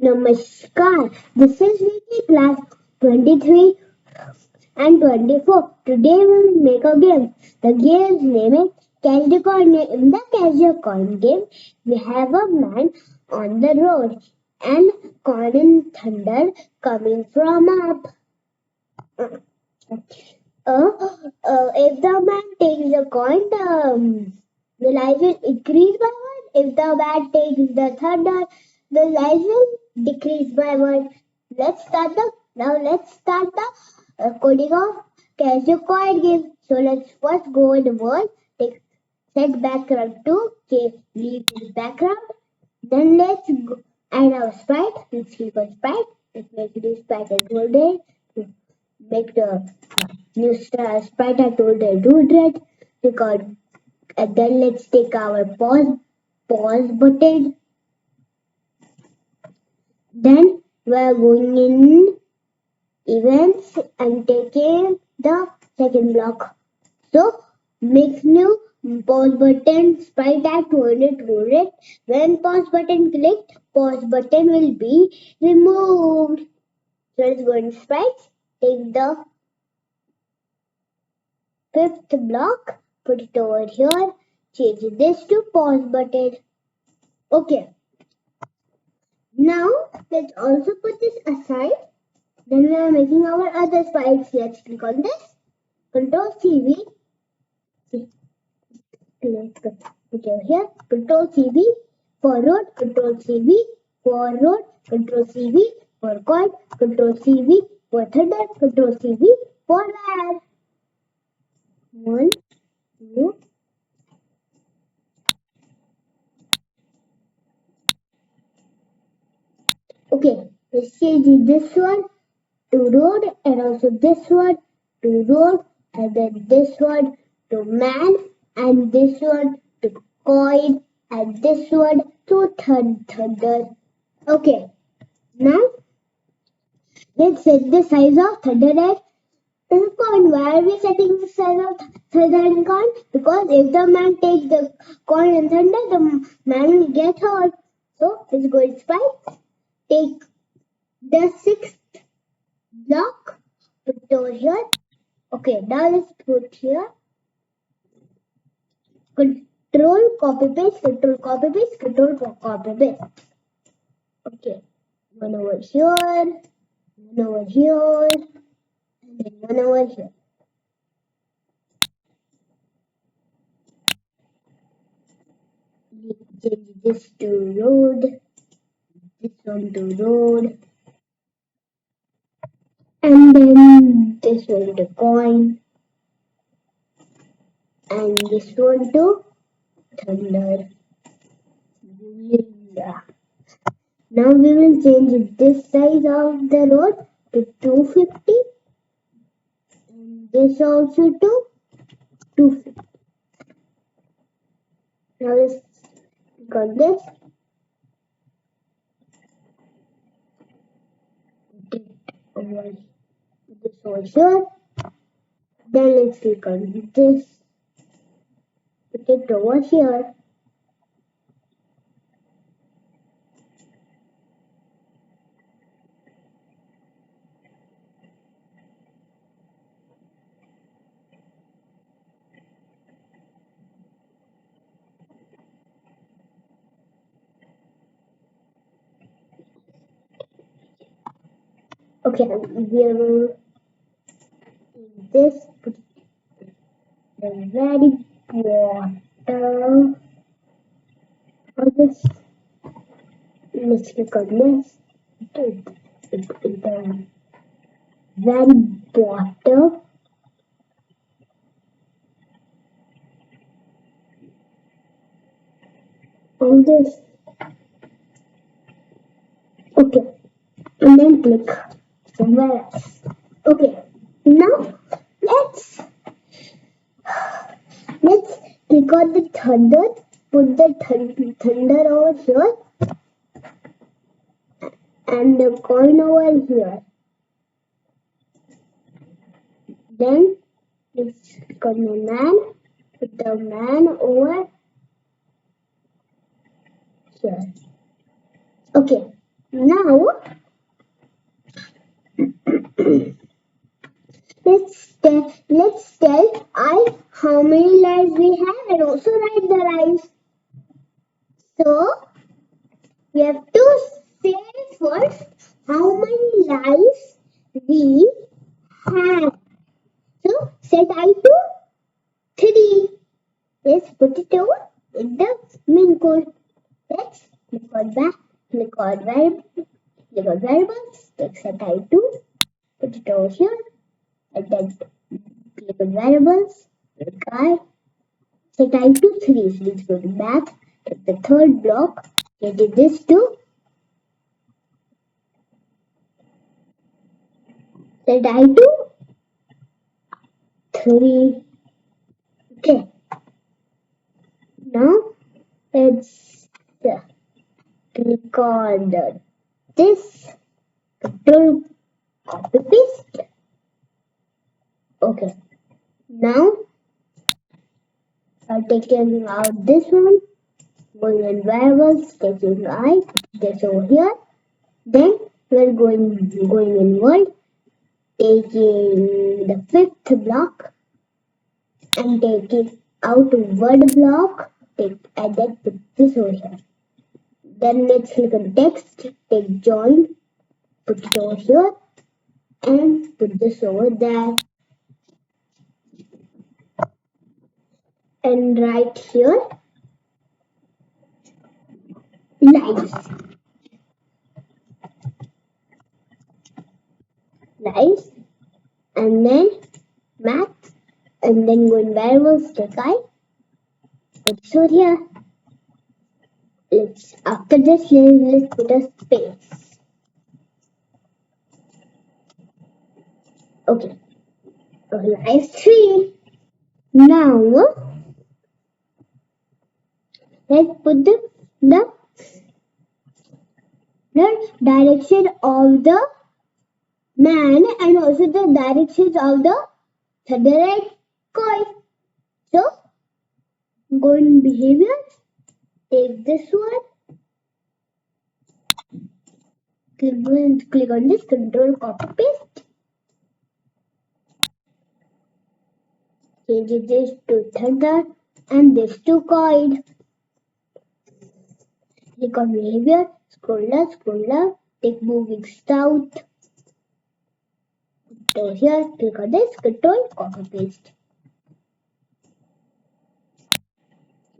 Namaskar. This is Vicky class 23 and 24. Today we will make a game. The game's name is Catch the Coin. In the Catch the Coin game, we have a man on the road and coin and thunder coming from up. If the man takes the coin, the life will increase by one. If the man takes the thunder, the life will decrease by one. Let's start the coding of Catch the Coin game. So let's first go in the world. Take set background to leave this background. Then let's go add our sprite. Let's click on sprite. Let's make this sprite as golden. Make the new sprite I told I do red. Because and then let's take our pause button. Then we're going in events and taking the second block. So make new pause button sprite at 200. When pause button clicked, pause button will be removed. So let's go in sprites. Take the fifth block, put it over here, change this to pause button. Okay. Now let's also put this aside. Then we are making our other sprites. Let's click on this. Control CV. Let's put it over here. Control CV. Forward. Control CV. Forward. Control CV. For coin. Control CV. For thunder. Control CV. Forward. 1, 2. Okay, let's change this one to road and also this one to road and then this one to man and this one to coin and this one to thunder. Okay, now let's set the size of thunder and coin. Why are we setting the size of thunder and coin? Because if the man takes the coin and thunder, the man will get hurt. So let's go in sprite. Take the sixth block, put it over here. Okay, now let's put here. Control copy paste, control copy paste, control copy paste. Okay, one over here, one over here, and then one over here. Change this to road, this one to road, and then this one to coin, and this one to thunder. Yeah. Now we will change this size of the road to 250 and this also to 250. Now let's click on this. Put this over here. Then let's click on this. Put it over here. Okay, we will this put the very bottom of this. Let's click on this. The very bottom of this. Okay, and then click somewhere else. Okay, now let's click on the thunder. Put the thunder over here and the coin over here. Then let's click on the man. Put the man over here. Okay. Now let's tell I how many lives we have and also write the lives. So we have to say first how many lives we have. So set I to 3. Let's put it over in the main code. Let's record back, record variables, take set I to, put it over here, and then click on variables, record set I to 3. So let's go to back, take the third block, get this to set I to 3. Okay, now let's click on this control copy paste. Okay, now taking out this one, going in variables, taking I, this over here. Then we're going in world, taking the fifth block and taking out word block, and then put this over here. Then let's click on text, take join, put it over here, and put this over there. And right here, lives. Lives. And then math. And then go in variables, take I. Put this over here. After this, let's put a space. Okay. So lives 3. Now, let's put the direction of the man and also the directions of the thunderhead coin. So, go in behavior, take this one, click on this, control copy paste, change this to thunder and this to coin. Click on behavior, scroll up, take moving south. So here, click on this, control copy paste.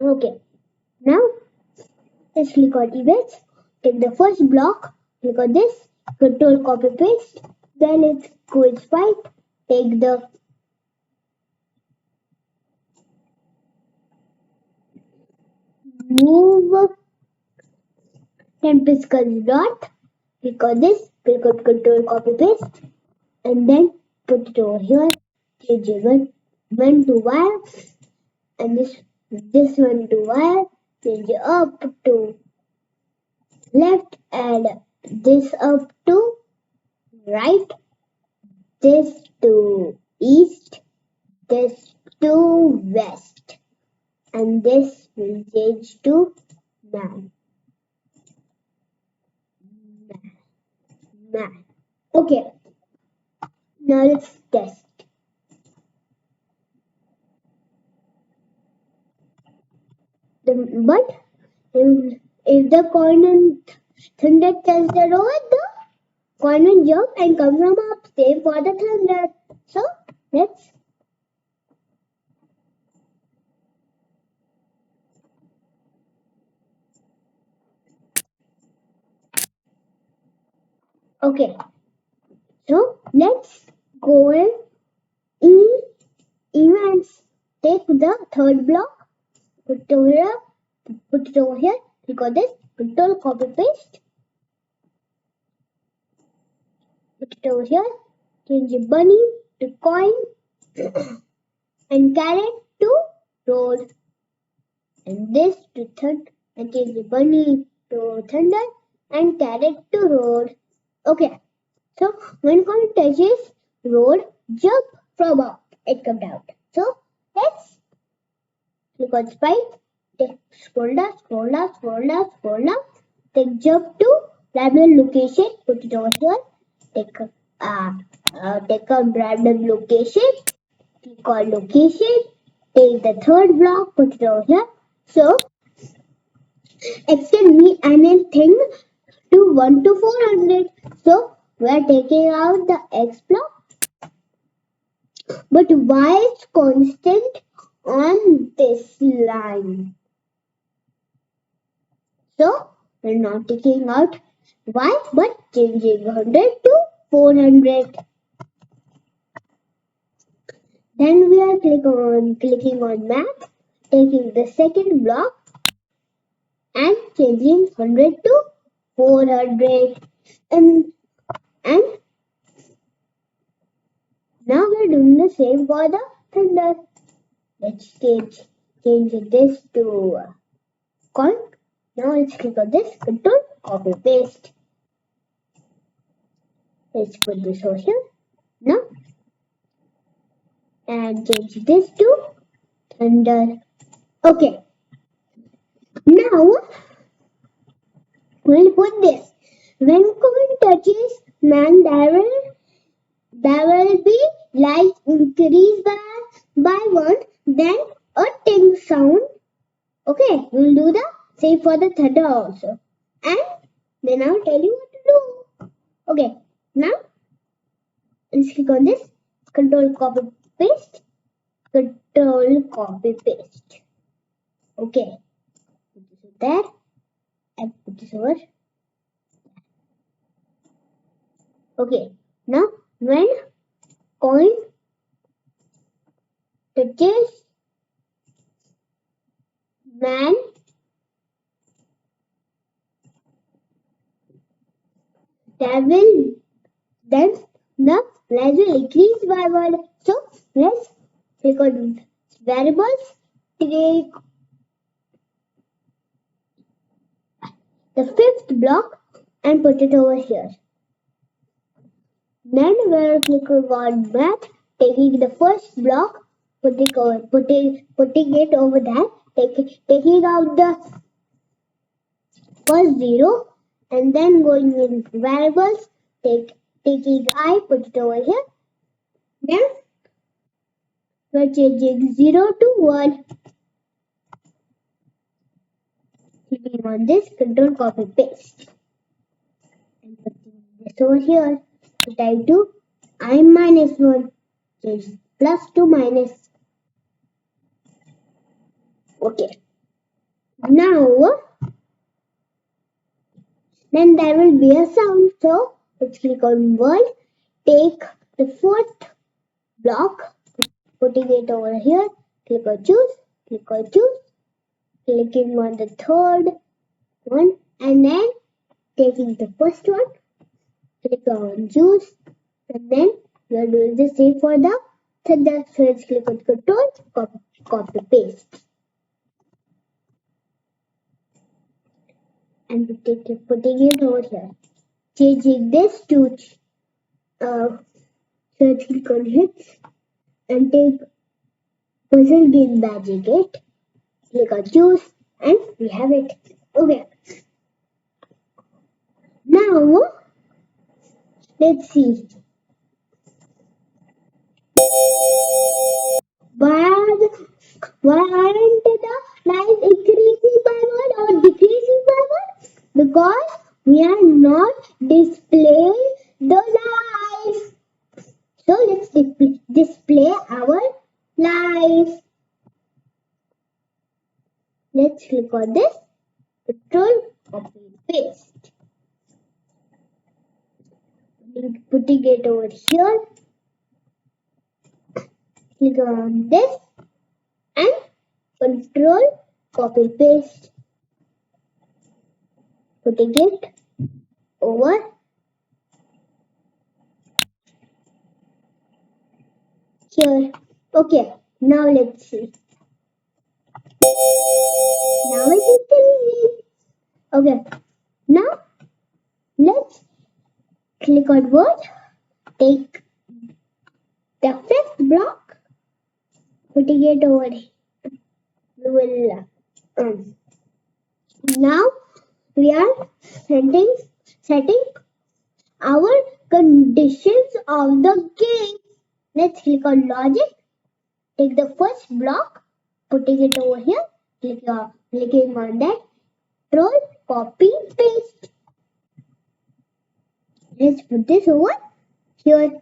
Okay, now let's click on events, take the first block, click on this, control copy paste, then let's go in swipe, take the move tempest dot, click on this, click on control copy paste, and then put it over here, change one to wire, and this one to wire, change it up to left and this up to right, this to east, this to west, and this will change to man. Okay, now let's test. But if the coin and thunder touch the road, the coin will jump and come from up, same for the thunder. So let's okay. So let's go in events. Take the third block, put it over here, click on this, control copy paste, put it over here, change the bunny to coin and carrot to road. And this to third and change the bunny to thunder and carrot to road. Okay, so when coin touches road, jump from up, it comes out. So let's click on spike, take scroll down, take jump to random location, put it over here. Take a random location, click on location, take the third block, put it over here. So extend me anything to 1 to 400. So we are taking out the x block, but y is constant on this line. So we're not taking out y but changing 100 to 400. Then we are clicking on math, taking the second block and changing 100 to 400. And now we're doing the same for the thunder. Let's change this to coin. Now let's click on this, control, copy, paste. Let's put this over here. Now, and change this to thunder. Okay. Now, we'll put this. When coin touches man, there will be light increase by 1, then a ting sound. Okay, we'll do the same for the thunder also. And then I'll tell you what to do. Okay, now let's click on this. Control copy paste. Control copy paste. Okay, put this there and put this over. Okay, now when coin touches man, then the price will increase by 1. So let's click on variables, take the fifth block and put it over here. Then we're clicking on math, taking the first block, putting it over there, taking out the first 0, and then going in variables, taking I, put it over here. Then we're changing 0 to 1. Clicking on this, control copy paste. And putting this over here. Type to I minus 1. Change plus to minus. Okay. Now, then there will be a sound. So let's click on world. Take the fourth block, putting it over here. Click on choose. Click on choose. Clicking on the third one, and then taking the first one. Click on choose, and then we are doing the same for the thunder. So let's click on control, copy paste, and putting it over here. Changing this to so let's click on hits and take puzzle game magic it. Click on choose, and we have it. Okay. Now let's see. Why aren't the lines increasing by 1 or decreasing by 1? Because we are not displaying the lives. So let's display our lives. Let's click on this. Control, copy, paste. Putting it over here. Click on this and control, copy, paste. Putting it over here. Okay, now let's see. Now it is clean. Okay, now let's click on word. Take the fifth block, putting it over here. We will now we are sending setting our conditions of the game. Let's click on logic. Take the first block, putting it over here. Clicking on that. Control, copy, paste. Let's put this over here.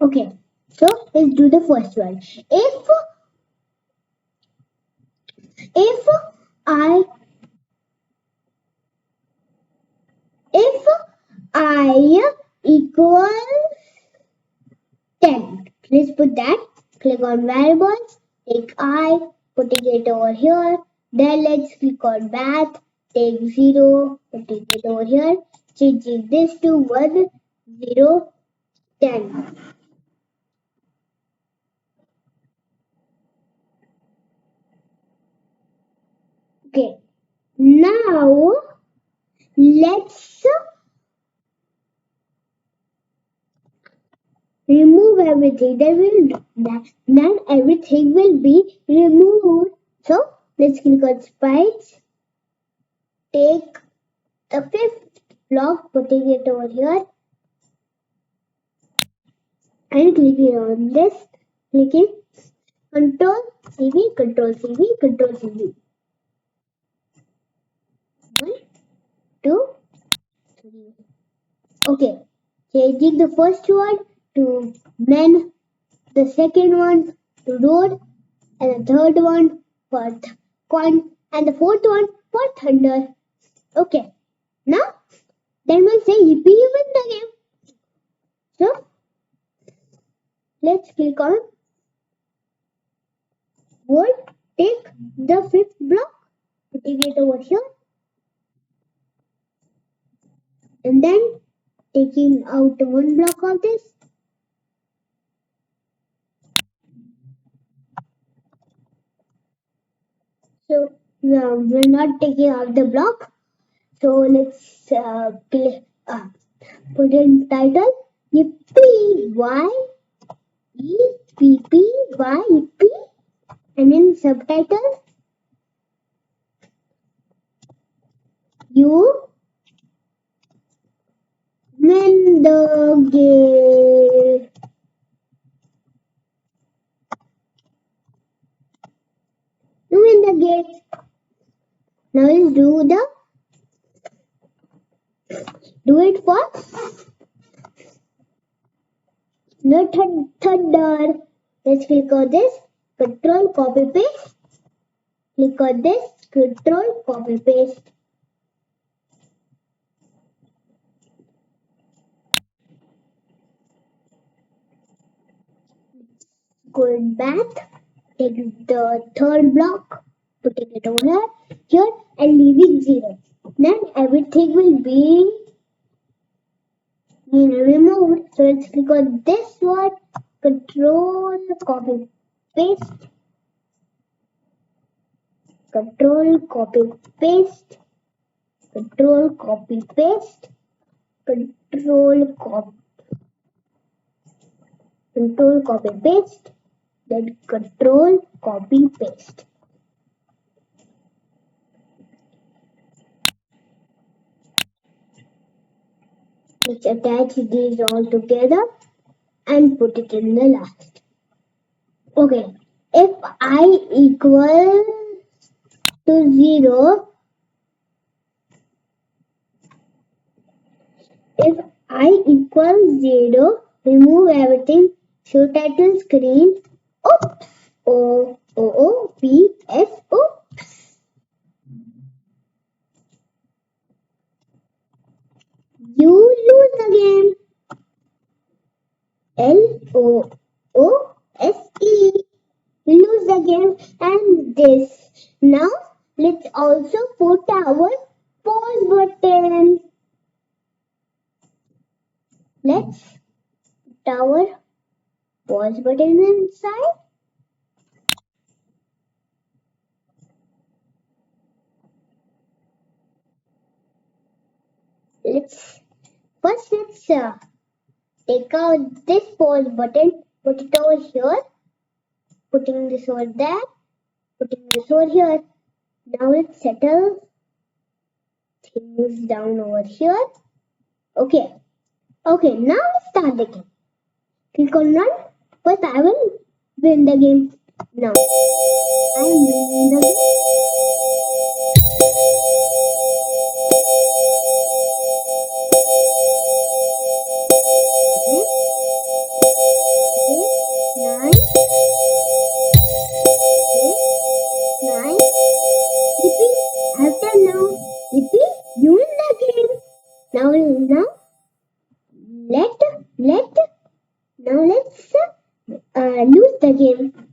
Okay, so let's do the first one. If I if I equals 10, let's put that. Click on variables. Take I, putting it over here. Then let's click on math. Take 0, putting it over here. Changing this to 1, 0, 10. Okay, now let's remove everything. Then everything will be removed. So let's click on sprites. Take the fifth block, putting it over here, and clicking on this. Clicking Control CV, Control CV, Control CV. 1, 2, 3. Okay, changing the first one to men, the second one to road, and the third one for coin, and the fourth one for thunder. Okay, now then we'll say yippee, you win the game. So let's click on word. Take the fifth block, putting it over here, and then taking out one block of this. So we're not taking out the block. So let's put in title yippee, y e p p y yippee, and in subtitle you win the game. You win the game. Now we'll do it for the thunder. Let's click on this. Control copy paste. Click on this. Control copy paste. Going back. Take the third block. Putting it over here and leaving 0. Then everything will be removed. So let's click on this one. Control copy paste. Control copy paste. Control copy paste. Control copy paste. Then control copy paste. Let's attach these all together and put it in the last. Okay, if I equal to 0, if I equals 0, remove everything, show title screen, oops, oops, oops. You lose the game. LOOSE. Lose the game and this. Now let's also put our pause button. Let's put our pause button inside. Let's take out this pause button, put it over here, putting this over there, putting this over here. Now let's settle things down over here. Okay. Okay, now let's start the game. Click on run. First I will win the game. Now I am winning the game. Eight, nine, eight, nine. Yippee! I've done now. Yippee! You win the game. Now let now let's lose the game.